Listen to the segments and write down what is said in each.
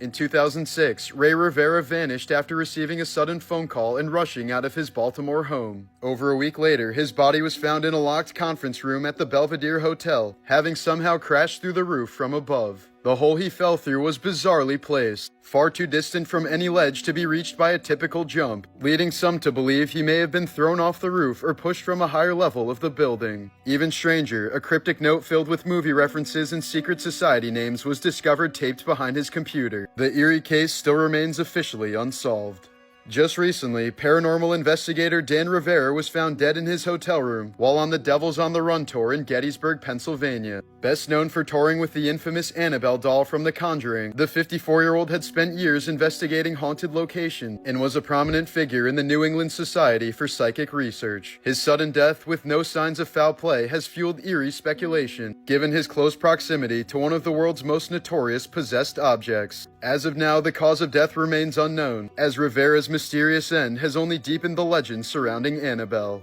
In 2006, Ray Rivera vanished after receiving a sudden phone call and rushing out of his Baltimore home. Over a week later, his body was found in a locked conference room at the Belvedere Hotel, having somehow crashed through the roof from above. The hole he fell through was bizarrely placed, far too distant from any ledge to be reached by a typical jump, leading some to believe he may have been thrown off the roof or pushed from a higher level of the building. Even stranger, a cryptic note filled with movie references and secret society names was discovered taped behind his computer. The eerie case still remains officially unsolved. Just recently, paranormal investigator Dan Rivera was found dead in his hotel room while on the Devils on the Run tour in Gettysburg, Pennsylvania. Best known for touring with the infamous Annabelle doll from The Conjuring, the 54-year-old had spent years investigating haunted locations and was a prominent figure in the New England Society for Psychic Research. His sudden death with no signs of foul play has fueled eerie speculation, given his close proximity to one of the world's most notorious possessed objects. As of now, the cause of death remains unknown, as Rivera's mysterious end has only deepened the legend surrounding Annabelle.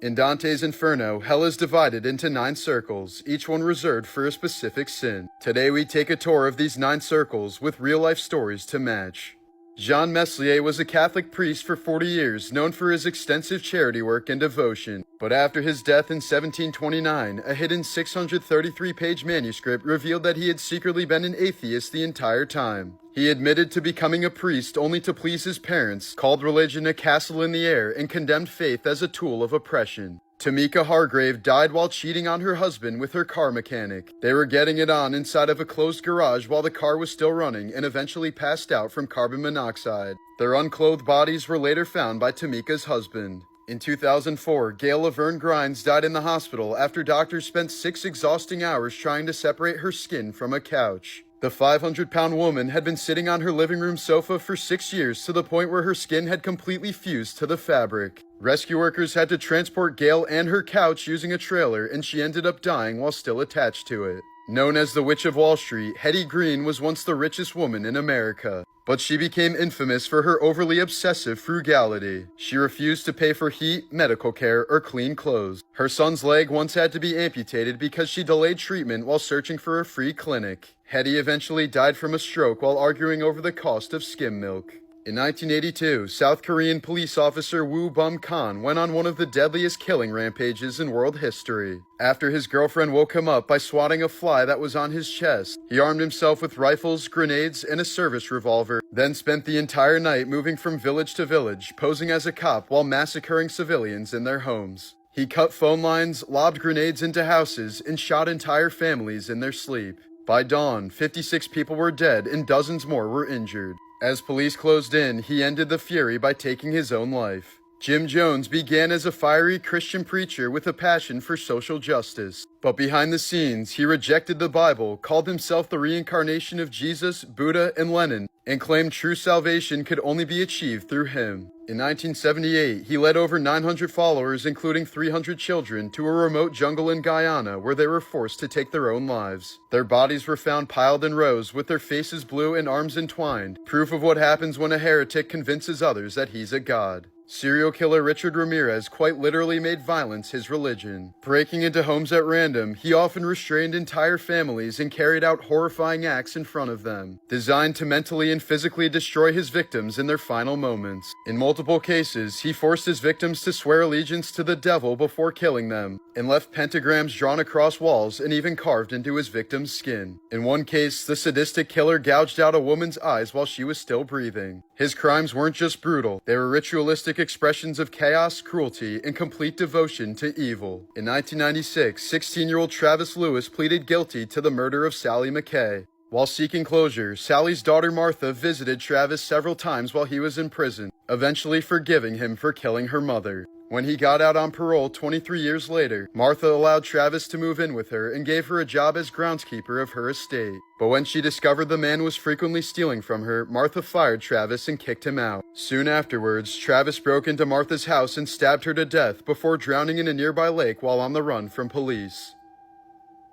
In Dante's Inferno, hell is divided into 9 circles, each one reserved for a specific sin. Today we take a tour of these 9 circles with real-life stories to match. Jean Meslier was a Catholic priest for 40 years, known for his extensive charity work and devotion. But after his death in 1729, a hidden 633-page manuscript revealed that he had secretly been an atheist the entire time. He admitted to becoming a priest only to please his parents, called religion a castle in the air, and condemned faith as a tool of oppression. Tamika Hargrave died while cheating on her husband with her car mechanic. They were getting it on inside of a closed garage while the car was still running and eventually passed out from carbon monoxide. Their unclothed bodies were later found by Tamika's husband. In 2004, Gail Laverne Grimes died in the hospital after doctors spent 6 exhausting hours trying to separate her skin from a couch. The 500-pound woman had been sitting on her living room sofa for 6 years to the point where her skin had completely fused to the fabric. Rescue workers had to transport Gail and her couch using a trailer, and she ended up dying while still attached to it. Known as the Witch of Wall Street, Hetty Green was once the richest woman in America. But she became infamous for her overly obsessive frugality. She refused to pay for heat, medical care, or clean clothes. Her son's leg once had to be amputated because she delayed treatment while searching for a free clinic. Hetty eventually died from a stroke while arguing over the cost of skim milk. In 1982, South Korean police officer Woo Bum Khan went on one of the deadliest killing rampages in world history. After his girlfriend woke him up by swatting a fly that was on his chest, he armed himself with rifles, grenades, and a service revolver, then spent the entire night moving from village to village, posing as a cop while massacring civilians in their homes. He cut phone lines, lobbed grenades into houses, and shot entire families in their sleep. By dawn, 56 people were dead and dozens more were injured. As police closed in, he ended the fury by taking his own life. Jim Jones began as a fiery Christian preacher with a passion for social justice. But behind the scenes, he rejected the Bible, called himself the reincarnation of Jesus, Buddha, and Lenin, and claimed true salvation could only be achieved through him. In 1978, he led over 900 followers, including 300 children, to a remote jungle in Guyana where they were forced to take their own lives. Their bodies were found piled in rows with their faces blue and arms entwined, proof of what happens when a heretic convinces others that he's a god. Serial killer Richard Ramirez quite literally made violence his religion. Breaking into homes at random, he often restrained entire families and carried out horrifying acts in front of them, designed to mentally and physically destroy his victims in their final moments. In multiple cases, he forced his victims to swear allegiance to the devil before killing them, and left pentagrams drawn across walls and even carved into his victim's skin. In one case, the sadistic killer gouged out a woman's eyes while she was still breathing. His crimes weren't just brutal, they were ritualistic expressions of chaos, cruelty, and complete devotion to evil. In 1996, 16-year-old Travis Lewis pleaded guilty to the murder of Sally McKay. While seeking closure, Sally's daughter Martha visited Travis several times while he was in prison, eventually forgiving him for killing her mother. When he got out on parole 23 years later, Martha allowed Travis to move in with her and gave her a job as groundskeeper of her estate. But when she discovered the man was frequently stealing from her, Martha fired Travis and kicked him out. Soon afterwards, Travis broke into Martha's house and stabbed her to death before drowning in a nearby lake while on the run from police.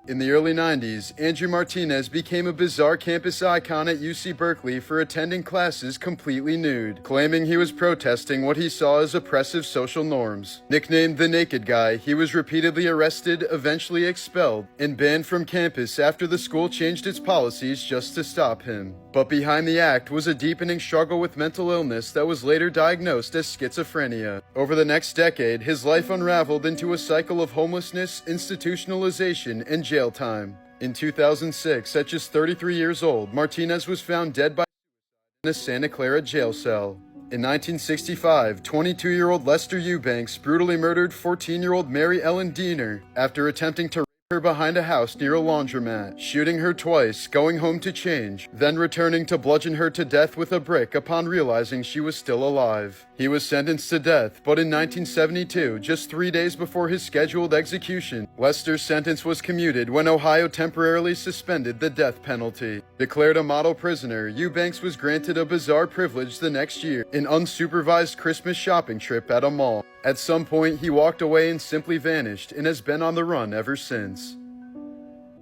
In the early 90s, Andrew Martinez became a bizarre campus icon at UC Berkeley for attending classes completely nude, claiming he was protesting what he saw as oppressive social norms. Nicknamed the Naked Guy, he was repeatedly arrested, eventually expelled, and banned from campus after the school changed its policies just to stop him. But behind the act was a deepening struggle with mental illness that was later diagnosed as schizophrenia. Over the next decade, his life unraveled into a cycle of homelessness, institutionalization, and jail time. In 2006, at just 33 years old, Martinez was found dead by in a Santa Clara jail cell. In 1965, 22-year-old Lester Eubanks brutally murdered 14-year-old Mary Ellen Diener after attempting to rape her behind a house near a laundromat, shooting her twice, going home to change, then returning to bludgeon her to death with a brick upon realizing she was still alive. He was sentenced to death, but in 1972, just 3 days before his scheduled execution, Lester's sentence was commuted when Ohio temporarily suspended the death penalty. Declared a model prisoner, Eubanks was granted a bizarre privilege the next year, an unsupervised Christmas shopping trip at a mall. At some point, he walked away and simply vanished, and has been on the run ever since.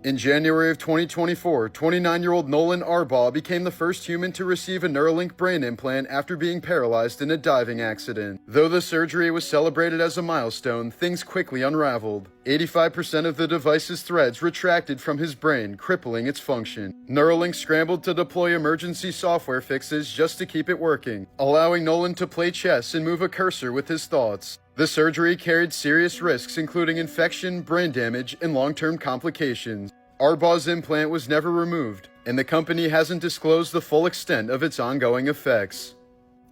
In January of 2024, 29-year-old Nolan Arbaugh became the first human to receive a Neuralink brain implant after being paralyzed in a diving accident. Though the surgery was celebrated as a milestone, things quickly unraveled. 85% of the device's threads retracted from his brain, crippling its function. Neuralink scrambled to deploy emergency software fixes just to keep it working, allowing Nolan to play chess and move a cursor with his thoughts. The surgery carried serious risks, including infection, brain damage, and long-term complications. Arbaugh's implant was never removed, and the company hasn't disclosed the full extent of its ongoing effects.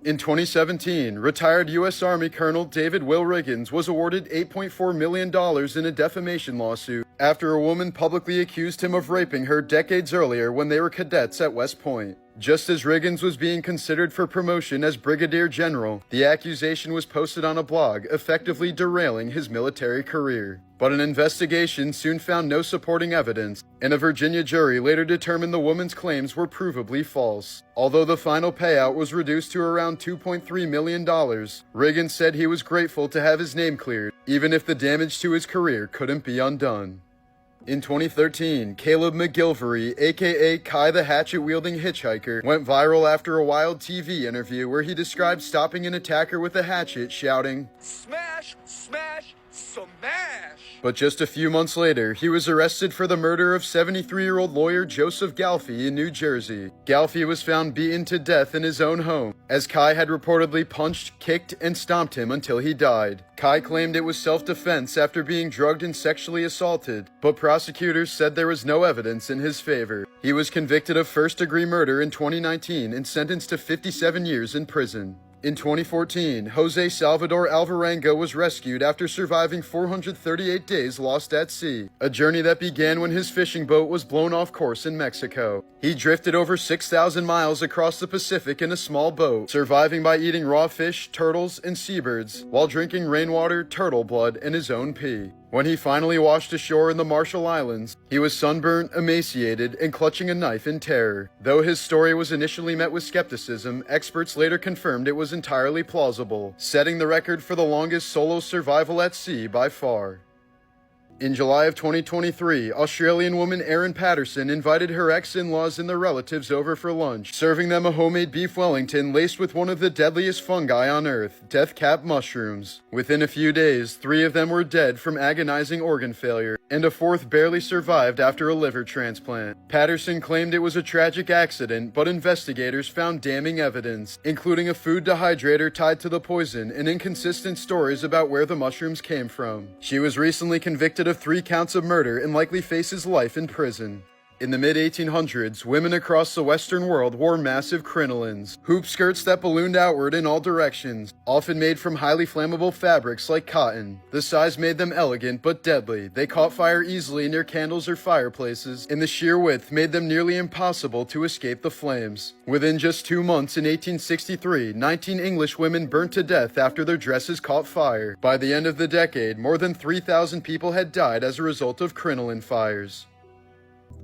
In 2017, retired U.S. Army Colonel David Will Riggins was awarded $8.4 million in a defamation lawsuit after a woman publicly accused him of raping her decades earlier when they were cadets at West Point. Just as Riggins was being considered for promotion as Brigadier General, the accusation was posted on a blog, effectively derailing his military career. But an investigation soon found no supporting evidence, and a Virginia jury later determined the woman's claims were provably false. Although the final payout was reduced to around $2.3 million, Riggins said he was grateful to have his name cleared, even if the damage to his career couldn't be undone. In 2013, Caleb McGilvery, aka Kai the hatchet-wielding hitchhiker, went viral after a wild TV interview where he described stopping an attacker with a hatchet, shouting, "Smash! Smash! Smash!" But just a few months later, he was arrested for the murder of 73-year-old lawyer Joseph Galfy in New Jersey. Galfy was found beaten to death in his own home, as Kai had reportedly punched, kicked, and stomped him until he died. Kai claimed it was self-defense after being drugged and sexually assaulted, but prosecutors said there was no evidence in his favor. He was convicted of first-degree murder in 2019 and sentenced to 57 years in prison. In 2014, Jose Salvador Alvarenga was rescued after surviving 438 days lost at sea, a journey that began when his fishing boat was blown off course in Mexico. He drifted over 6,000 miles across the Pacific in a small boat, surviving by eating raw fish, turtles, and seabirds, while drinking rainwater, turtle blood, and his own pee. When he finally washed ashore in the Marshall Islands, he was sunburnt, emaciated, and clutching a knife in terror. Though his story was initially met with skepticism, experts later confirmed it was entirely plausible, setting the record for the longest solo survival at sea by far. In July of 2023, Australian woman Erin Patterson invited her ex-in-laws and their relatives over for lunch, serving them a homemade beef Wellington laced with one of the deadliest fungi on Earth, death cap mushrooms. Within a few days, 3 of them were dead from agonizing organ failure, and a 4th barely survived after a liver transplant. Patterson claimed it was a tragic accident, but investigators found damning evidence, including a food dehydrator tied to the poison and inconsistent stories about where the mushrooms came from. She was recently convicted of 3 counts of murder and likely faces life in prison. In the mid-1800s, women across the Western world wore massive crinolines, hoop skirts that ballooned outward in all directions, often made from highly flammable fabrics like cotton. The size made them elegant but deadly. They caught fire easily near candles or fireplaces, and the sheer width made them nearly impossible to escape the flames. Within just 2 months in 1863, 19 English women burnt to death after their dresses caught fire. By the end of the decade, more than 3,000 people had died as a result of crinoline fires.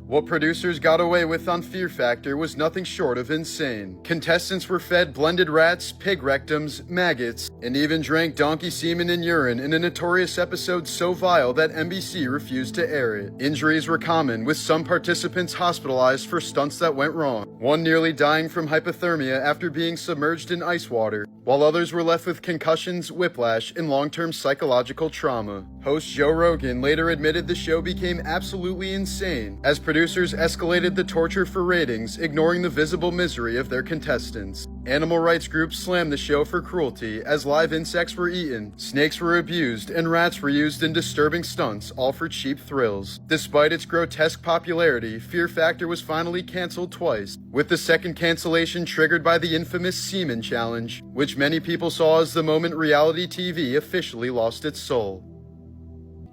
What producers got away with on Fear Factor was nothing short of insane. Contestants were fed blended rats, pig rectums, maggots, and even drank donkey semen and urine in a notorious episode so vile that NBC refused to air it. Injuries were common, with some participants hospitalized for stunts that went wrong, one nearly dying from hypothermia after being submerged in ice water, while others were left with concussions, whiplash, and long-term psychological trauma. Host Joe Rogan later admitted the show became absolutely insane, as producers escalated the torture for ratings, ignoring the visible misery of their contestants. Animal rights groups slammed the show for cruelty, as live insects were eaten, snakes were abused, and rats were used in disturbing stunts, all for cheap thrills. Despite its grotesque popularity, Fear Factor was finally canceled twice, with the second cancellation triggered by the infamous Semen Challenge, which many people saw as the moment reality TV officially lost its soul.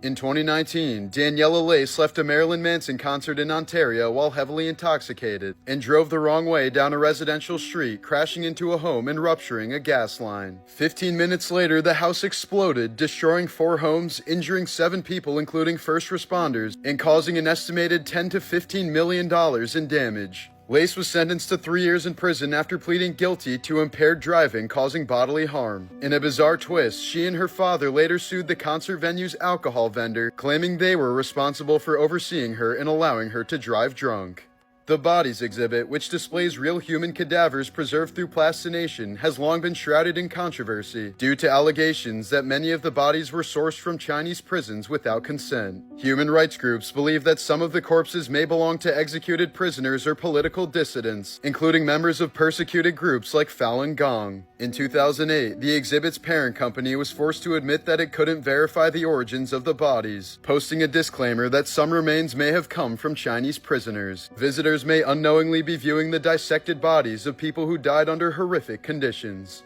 In 2019, Daniela Lace left a Marilyn Manson concert in Ontario while heavily intoxicated and drove the wrong way down a residential street, crashing into a home and rupturing a gas line. 15 minutes later, the house exploded, destroying 4 homes, injuring 7 people including first responders, and causing an estimated $10 to $15 million in damage. Lace was sentenced to 3 years in prison after pleading guilty to impaired driving causing bodily harm. In a bizarre twist, she and her father later sued the concert venue's alcohol vendor, claiming they were responsible for overseeing her and allowing her to drive drunk. The Bodies exhibit, which displays real human cadavers preserved through plastination, has long been shrouded in controversy due to allegations that many of the bodies were sourced from Chinese prisons without consent. Human rights groups believe that some of the corpses may belong to executed prisoners or political dissidents, including members of persecuted groups like Falun Gong. In 2008, the exhibit's parent company was forced to admit that it couldn't verify the origins of the bodies, posting a disclaimer that some remains may have come from Chinese prisoners. Visitors may unknowingly be viewing the dissected bodies of people who died under horrific conditions.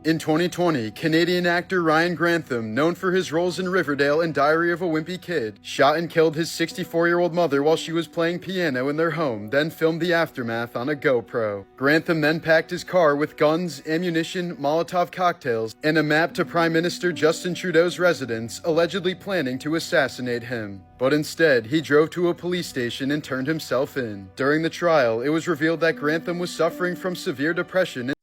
In 2020, Canadian actor Ryan Grantham, known for his roles in Riverdale and Diary of a Wimpy Kid, shot and killed his 64-year-old mother while she was playing piano in their home, then filmed the aftermath on a GoPro. Grantham then packed his car with guns, ammunition, Molotov cocktails, and a map to Prime Minister Justin Trudeau's residence, allegedly planning to assassinate him. But instead, he drove to a police station and turned himself in. During the trial, it was revealed that Grantham was suffering from severe depression and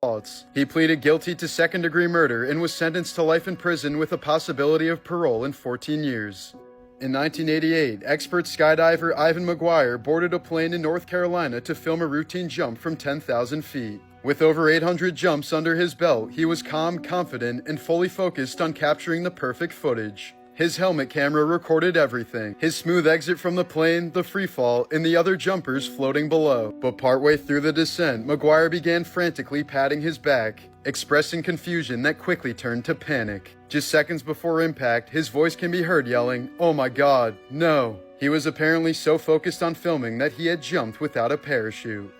thoughts. He pleaded guilty to second-degree murder and was sentenced to life in prison with a possibility of parole in 14 years. In 1988, expert skydiver Ivan McGuire boarded a plane in North Carolina to film a routine jump from 10,000 feet. With over 800 jumps under his belt, he was calm, confident, and fully focused on capturing the perfect footage. His helmet camera recorded everything: his smooth exit from the plane, the free fall, and the other jumpers floating below. But partway through the descent, McGuire began frantically patting his back, expressing confusion that quickly turned to panic. Just seconds before impact, his voice can be heard yelling, "Oh my God, no!" He was apparently so focused on filming that he had jumped without a parachute.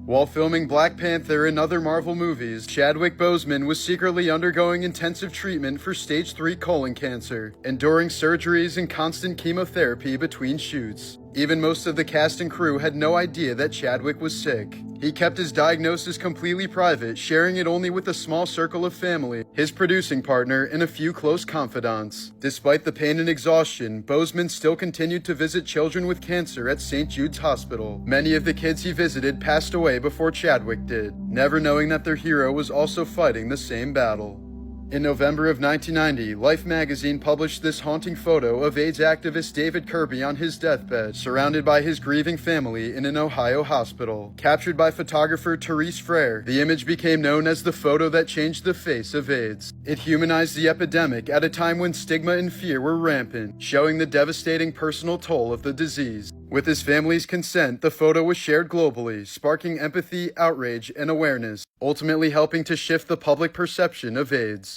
While filming Black Panther and other Marvel movies, Chadwick Boseman was secretly undergoing intensive treatment for stage 3 colon cancer, enduring surgeries and constant chemotherapy between shoots. Even most of the cast and crew had no idea that Chadwick was sick. He kept his diagnosis completely private, sharing it only with a small circle of family, his producing partner, and a few close confidants. Despite the pain and exhaustion, Boseman still continued to visit children with cancer at St. Jude's Hospital. Many of the kids he visited passed away before Chadwick did, never knowing that their hero was also fighting the same battle. In November of 1990, Life magazine published this haunting photo of AIDS activist David Kirby on his deathbed, surrounded by his grieving family in an Ohio hospital. Captured by photographer Therese Frere, the image became known as the photo that changed the face of AIDS. It humanized the epidemic at a time when stigma and fear were rampant, showing the devastating personal toll of the disease. With his family's consent, the photo was shared globally, sparking empathy, outrage, and awareness, ultimately helping to shift the public perception of AIDS.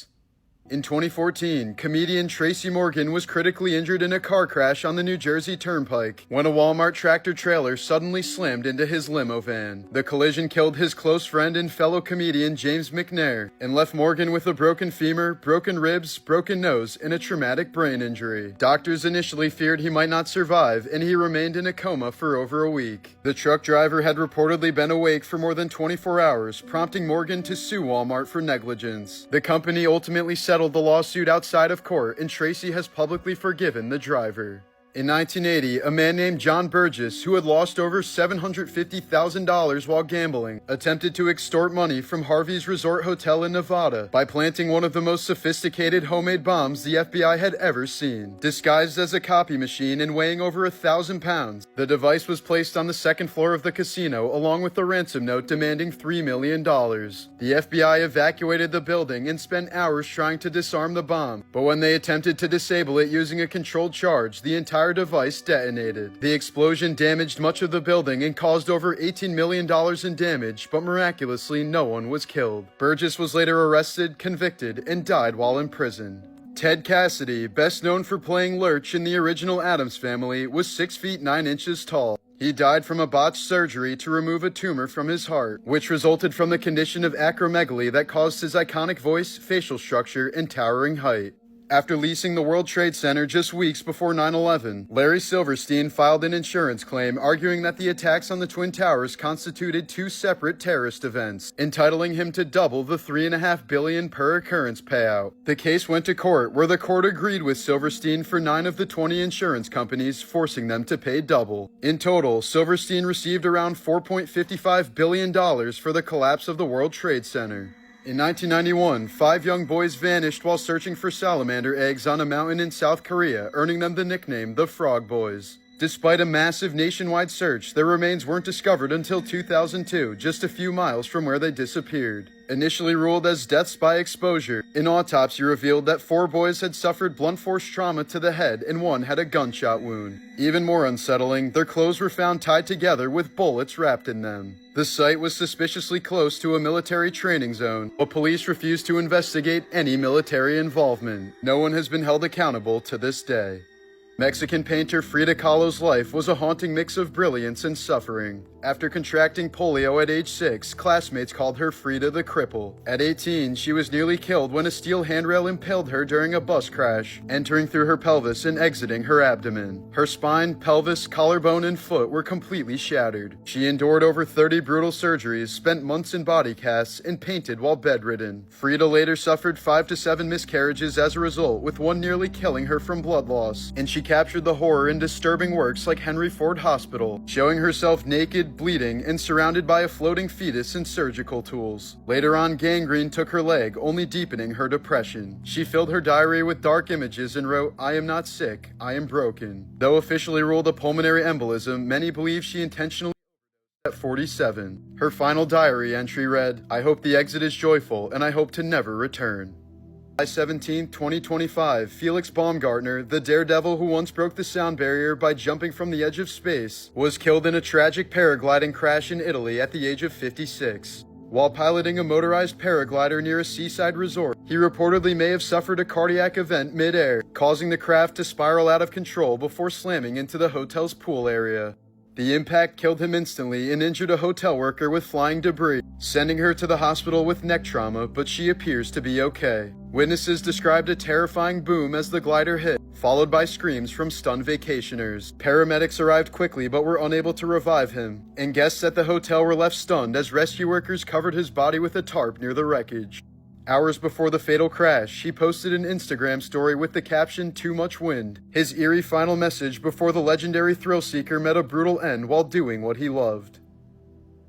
In 2014, comedian Tracy Morgan was critically injured in a car crash on the New Jersey Turnpike when a Walmart tractor trailer suddenly slammed into his limo van. The collision killed his close friend and fellow comedian James McNair and left Morgan with a broken femur, broken ribs, broken nose, and a traumatic brain injury. Doctors initially feared he might not survive, and he remained in a coma for over a week. The truck driver had reportedly been awake for more than 24 hours, prompting Morgan to sue Walmart for negligence. The company ultimately settled the lawsuit outside of court, and Tracy has publicly forgiven the driver. In 1980, a man named John Burgess, who had lost over $750,000 while gambling, attempted to extort money from Harvey's Resort Hotel in Nevada by planting one of the most sophisticated homemade bombs the FBI had ever seen. Disguised as a copy machine and weighing over 1,000 pounds, the device was placed on the second floor of the casino along with a ransom note demanding $3 million. The FBI evacuated the building and spent hours trying to disarm the bomb, but when they attempted to disable it using a controlled charge, the entire device detonated. The explosion damaged much of the building and caused over $18 million in damage, but miraculously no one was killed. Burgess was later arrested, convicted, and died while in prison. Ted Cassidy, best known for playing Lurch in the original Addams Family, was 6 feet 9 inches tall. He died from a botched surgery to remove a tumor from his heart, which resulted from the condition of acromegaly that caused his iconic voice, facial structure, and towering height. After leasing the World Trade Center just weeks before 9/11, Larry Silverstein filed an insurance claim arguing that the attacks on the Twin Towers constituted 2 separate terrorist events, entitling him to double the $3.5 billion per occurrence payout. The case went to court, where the court agreed with Silverstein for 9 of the 20 insurance companies, forcing them to pay double. In total, Silverstein received around $4.55 billion for the collapse of the World Trade Center. In 1991, 5 young boys vanished while searching for salamander eggs on a mountain in South Korea, earning them the nickname the Frog Boys. Despite a massive nationwide search, their remains weren't discovered until 2002, just a few miles from where they disappeared. Initially ruled as deaths by exposure, an autopsy revealed that 4 boys had suffered blunt force trauma to the head and 1 had a gunshot wound. Even more unsettling, their clothes were found tied together with bullets wrapped in them. The site was suspiciously close to a military training zone, but police refused to investigate any military involvement. No one has been held accountable to this day. Mexican painter Frida Kahlo's life was a haunting mix of brilliance and suffering. After contracting polio at age 6, classmates called her Frida the Cripple. At 18, she was nearly killed when a steel handrail impaled her during a bus crash, entering through her pelvis and exiting her abdomen. Her spine, pelvis, collarbone, and foot were completely shattered. She endured over 30 brutal surgeries, spent months in body casts, and painted while bedridden. Frida later suffered 5 to 7 miscarriages as a result, with one nearly killing her from blood loss, and she captured the horror in disturbing works like Henry Ford Hospital, showing herself naked, bleeding, and surrounded by a floating fetus and surgical tools. Later on, gangrene took her leg, only deepening her depression. She filled her diary with dark images and wrote, "I am not sick, I am broken." Though officially ruled a pulmonary embolism, many believe she intentionally at 47. Her final diary entry read, "I hope the exit is joyful, and I hope to never return." July 17, 2025, Felix Baumgartner, the daredevil who once broke the sound barrier by jumping from the edge of space, was killed in a tragic paragliding crash in Italy at the age of 56. While piloting a motorized paraglider near a seaside resort, he reportedly may have suffered a cardiac event mid-air, causing the craft to spiral out of control before slamming into the hotel's pool area. The impact killed him instantly and injured a hotel worker with flying debris, sending her to the hospital with neck trauma, but she appears to be okay. Witnesses described a terrifying boom as the glider hit, followed by screams from stunned vacationers. Paramedics arrived quickly but were unable to revive him, and guests at the hotel were left stunned as rescue workers covered his body with a tarp near the wreckage. Hours before the fatal crash, he posted an Instagram story with the caption, "Too much wind," his eerie final message before the legendary thrill seeker met a brutal end while doing what he loved.